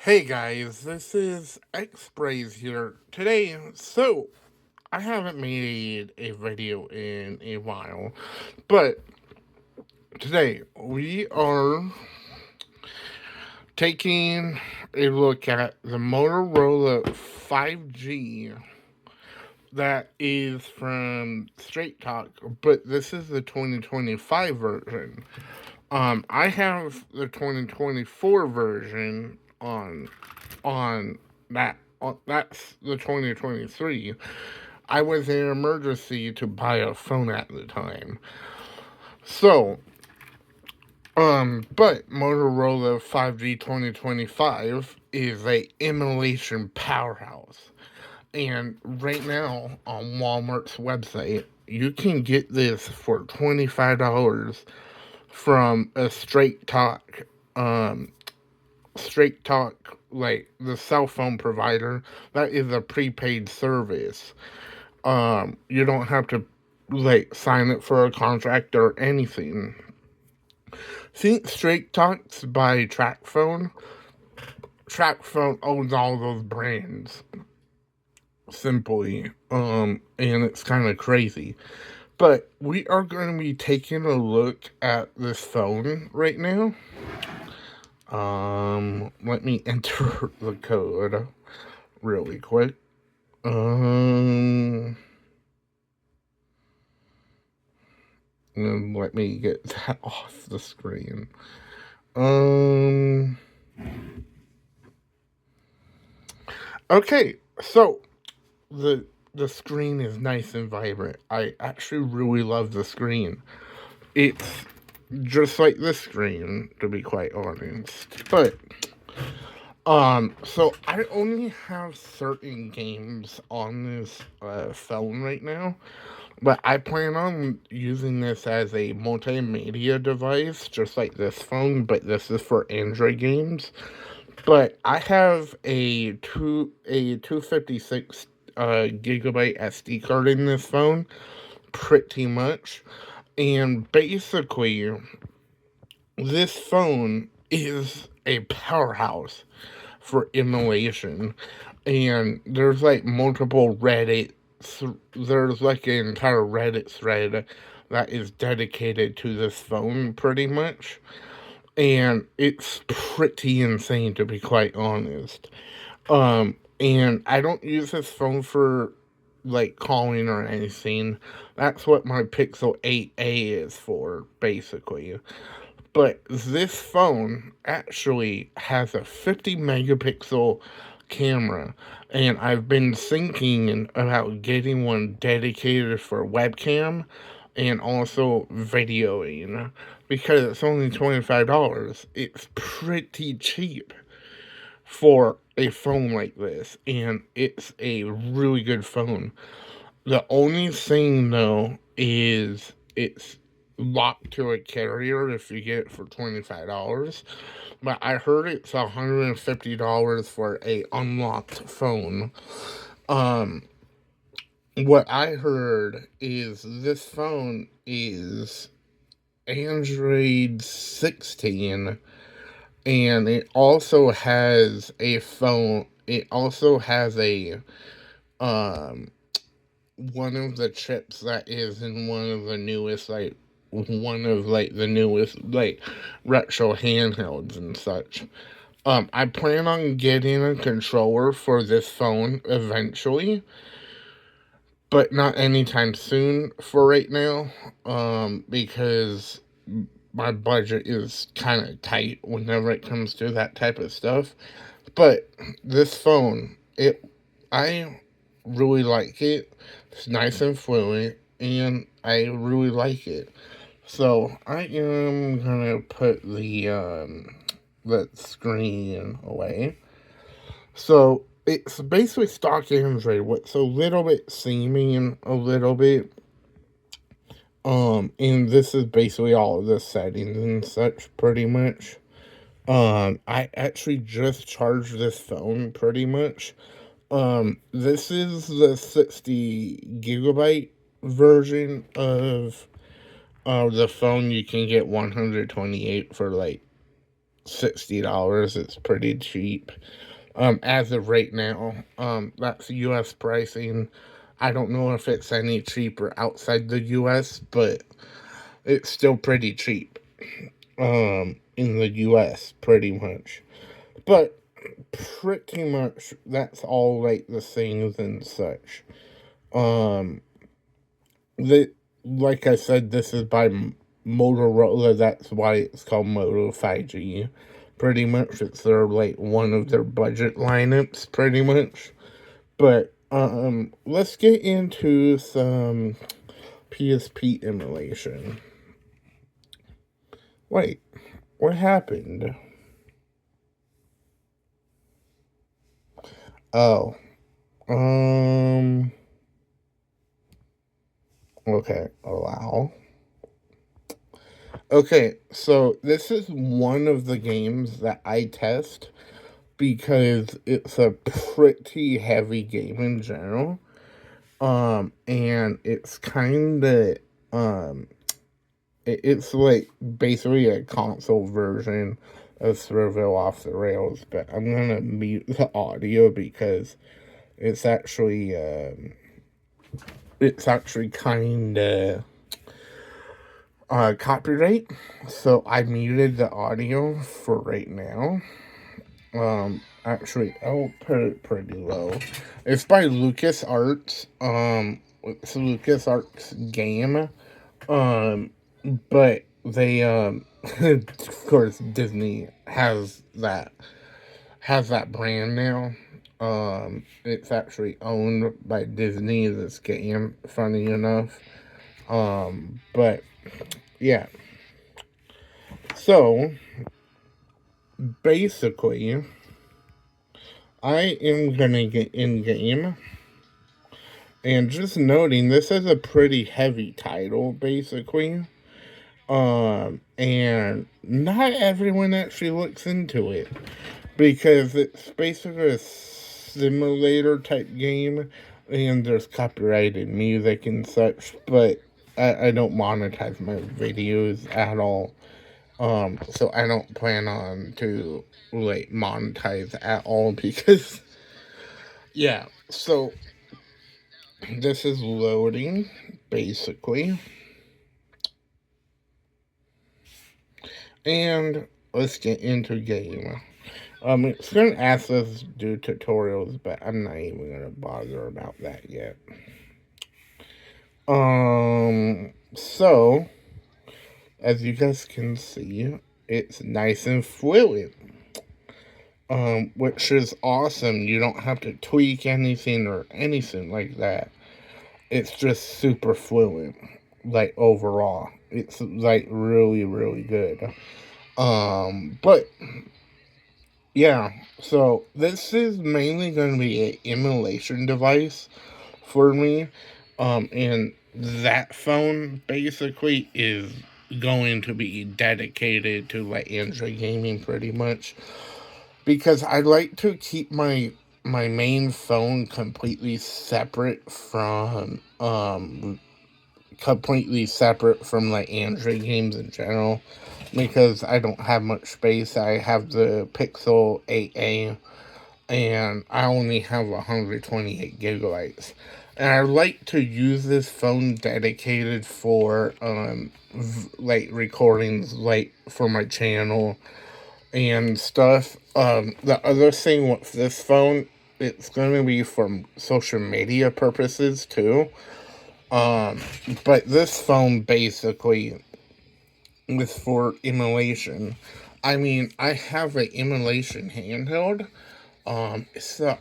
Hey guys, this is X-Braze here today. So, I haven't made a video in a while, but today we are taking a look at the Motorola 5G that is from Straight Talk, but this is the 2025 version. I have the 2024 version on that's the 2023. I was in an emergency to buy a phone at the time. So, but Motorola 5G 2025 is a emulation powerhouse. And right now on Walmart's website, you can get this for $25 from a Straight Talk, like the cell phone provider. That is a prepaid service. You don't have to like sign up for a contract or anything. Think Straight Talks by TrackPhone. TrackPhone owns all those brands. Simply. And it's kind of crazy. But we are going to be taking a look at this phone right now. Let me enter the code really quick. And let me get that off the screen. Okay, so the screen is nice and vibrant. I actually really love the screen. It's just like this screen, to be quite honest. But so I only have certain games on this phone right now, but I plan on using this as a multimedia device, just like this phone, but this is for Android games. But I have a 256 gigabyte SD card in this phone, pretty much. And basically, this phone is a powerhouse for emulation. And there's like multiple there's like an entire Reddit thread that is dedicated to this phone, pretty much. And it's pretty insane, to be quite honest. And I don't use this phone for like calling or anything. That's what my Pixel 8a is for, basically. But this phone actually has a 50 megapixel camera, and I've been thinking about getting one dedicated for webcam and also videoing because it's only $25. It's pretty cheap for a phone like this, and it's a really good phone. The only thing though is it's locked to a carrier if you get it for $25. But I heard it's $150 for a unlocked phone. Um what I heard is this phone is Android 16, and it also has a um one of the chips that is in one of like the newest like retro handhelds and such. I plan on getting a controller for this phone eventually, but not anytime soon for right now. Because my budget is kind of tight whenever it comes to that type of stuff. But this phone, I really like it. It's nice and fluid, and I really like it. So I am gonna put the screen away. So it's basically stock Android. What's a little bit seeming a little bit. And this is basically all of the settings and such, pretty much. I actually just charged this phone, pretty much. This is the 60 gigabyte version of the phone. You can get 128 for like $60. It's pretty cheap. As of right now, that's US pricing. I don't know if it's any cheaper outside the US, but it's still pretty cheap. In the US, pretty much. But pretty much that's all like the things and such. Um, the like I said, this is by Motorola. That's why it's called Moto 5G. Pretty much, it's their like one of their budget lineups. Pretty much, but let's get into some PSP emulation. Wait, what happened? Oh, um, okay, allow. Okay, so this is one of the games that I test because it's a pretty heavy game in general. And it's kind of um it's like basically a console version of Thrillville Off the Rails, but I'm gonna mute the audio because it's actually kind of copyright. So I muted the audio for right now. Actually, I'll put it pretty low. It's by LucasArts. It's a LucasArts game. Um, but they of course Disney has that brand now. It's actually owned by Disney, this game, funny enough. But yeah. So basically I am gonna get in game. And just noting, this is a pretty heavy title, basically. And not everyone actually looks into it because it's basically a simulator type game, and there's copyrighted music and such. But I don't monetize my videos at all. So I don't plan on to like monetize at all because yeah. So this is loading, basically. And let's get into game. It's gonna ask us to do tutorials, but I'm not even gonna bother about that yet. So as you guys can see, it's nice and fluid. Which is awesome. You don't have to tweak anything or anything like that. It's just super fluid. Like overall, it's like really, really good. But yeah, so this is mainly going to be an emulation device for me. And that phone basically is going to be dedicated to like Android gaming pretty much because I like to keep my main phone completely separate from like Android games in general because I don't have much space. I have the Pixel 8a and I only have 128 gigabytes. And I like to use this phone dedicated for like recordings like for my channel and stuff. The other thing with this phone, it's going to be for social media purposes too. Um, but this phone basically is for emulation. I mean, I have an emulation handheld. It's the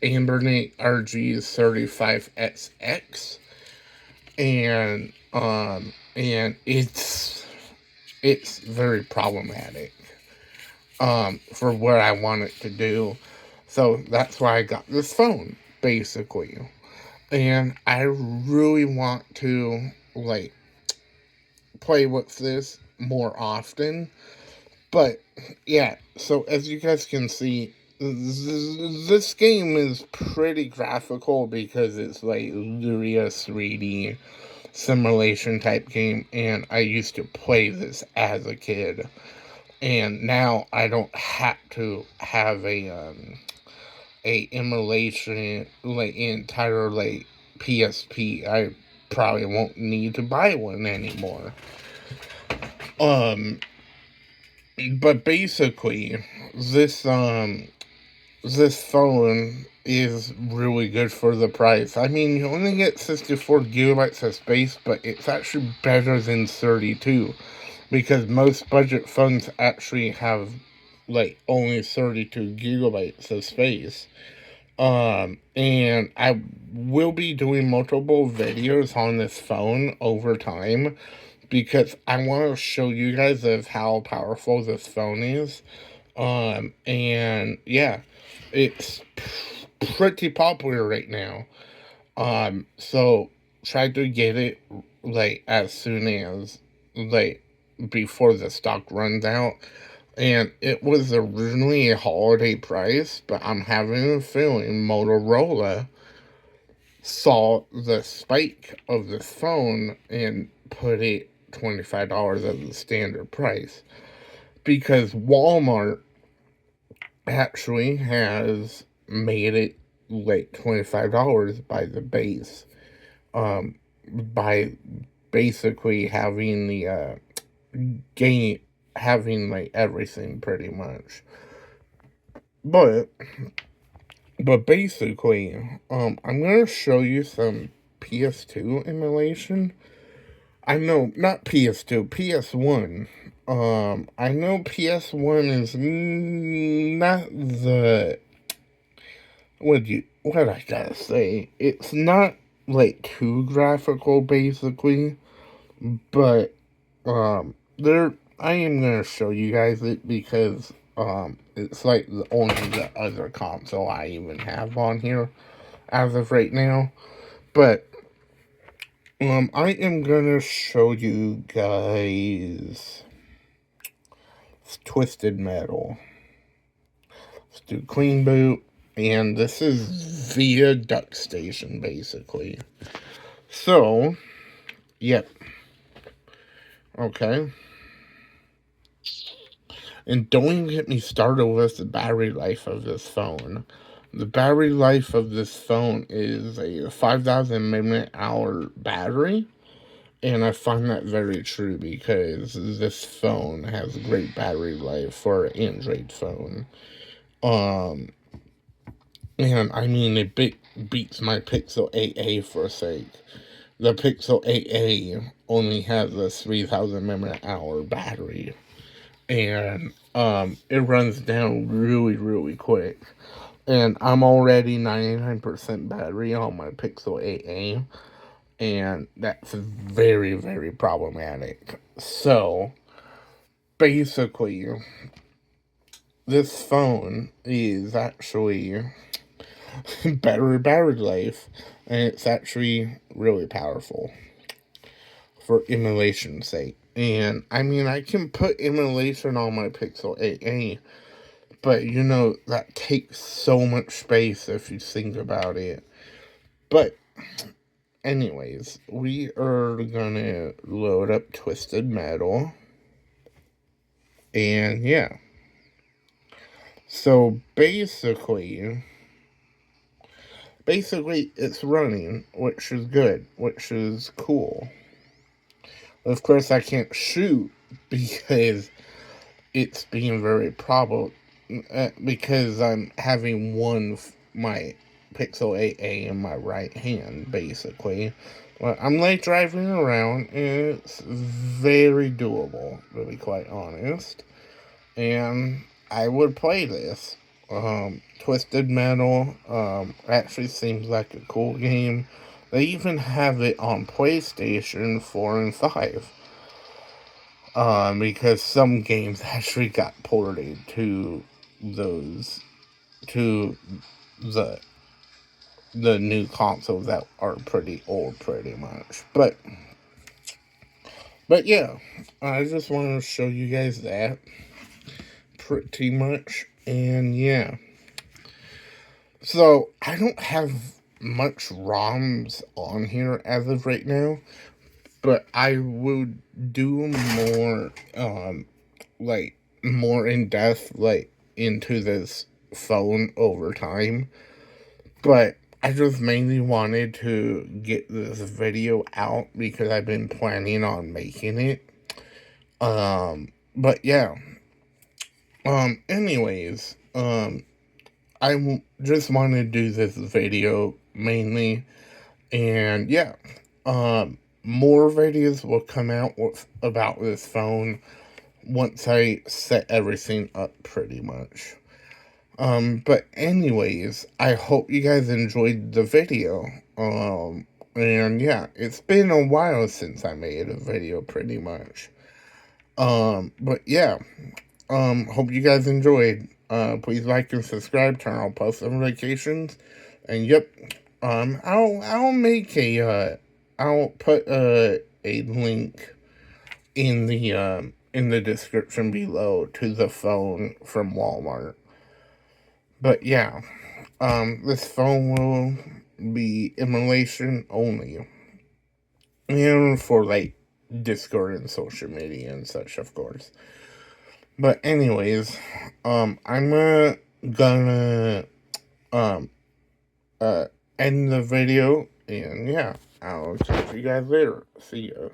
Ambernic RG35XX, and it's very problematic. For what I want it to do. So that's why I got this phone, basically. And I really want to like play with this more often. But yeah, so as you guys can see, this game is pretty graphical because it's like literally a 3D simulation type game, and I used to play this as a kid. and now I don't have to have a emulation like entire like PSP. I probably won't need to buy one anymore. Um, but basically, this this phone is really good for the price. I mean, you only get 64 gigabytes of space, but it's actually better than 32 because most budget phones actually have like only 32 gigabytes of space. And I will be doing multiple videos on this phone over time because I want to show you guys of how powerful this phone is. And yeah, it's pretty popular right now. So try to get it like as soon as like before the stock runs out. And it was originally a holiday price, but I'm having a feeling Motorola saw the spike of the phone and put it $25 as the standard price. Because Walmart actually has made it like $25 by the base. By basically having the gain having like everything pretty much. But basically, I'm gonna show you some PS2 emulation. I know not PS2, PS1. I know PS1 is not the what I gotta say. It's not like too graphical, basically, but there I am gonna show you guys it because it's like the only the other console I even have on here as of right now. But I am gonna show you guys Twisted Metal. Let's do clean boot, and this is via DuckStation basically. So, yep, okay. And don't even get me started with the battery life of this phone. The battery life of this phone is a 5,000 mAh battery. And I find that very true because this phone has great battery life for an Android phone. Um, and I mean, it beats my Pixel 8a for a sake. The Pixel 8a only has a 3,000 mAh battery. And it runs down really, really quick. And I'm already 99% battery on my Pixel 8a, and that's very, very problematic. So, basically, this phone is actually better battery life, and it's actually really powerful for emulation's sake. And I mean, I can put emulation on my Pixel 8a, but you know, that takes so much space if you think about it. But, anyways, we are gonna load up Twisted Metal. And yeah. So basically, it's running, which is good, which is cool. Of course, I can't shoot because it's being very because I'm having my Pixel 8a in my right hand, basically. Well, I'm like driving around, and it's very doable, to be quite honest. And I would play this. Twisted Metal actually seems like a cool game. They even have it on PlayStation 4 and 5. Because some games actually got ported to those to the new consoles that are pretty old pretty much. But yeah, I just want to show you guys that pretty much. And yeah. So I don't have much ROMs on here as of right now, but I would do more like more in depth, like, into this phone over time. But I just mainly wanted to get this video out because I've been planning on making it. But yeah. Anyways, just want to do this video mainly, and yeah, more videos will come out about this phone once I set everything up pretty much. But anyways, I hope you guys enjoyed the video. And yeah, it's been a while since I made a video pretty much. But yeah, hope you guys enjoyed. Please like and subscribe, turn on post notifications, and yep, I'll put a link in the description below to the phone from Walmart. But yeah, this phone will be emulation only, and for like Discord and social media and such, of course. But anyways, I'm gonna um uh end the video, and yeah, I'll talk to you guys later. See ya.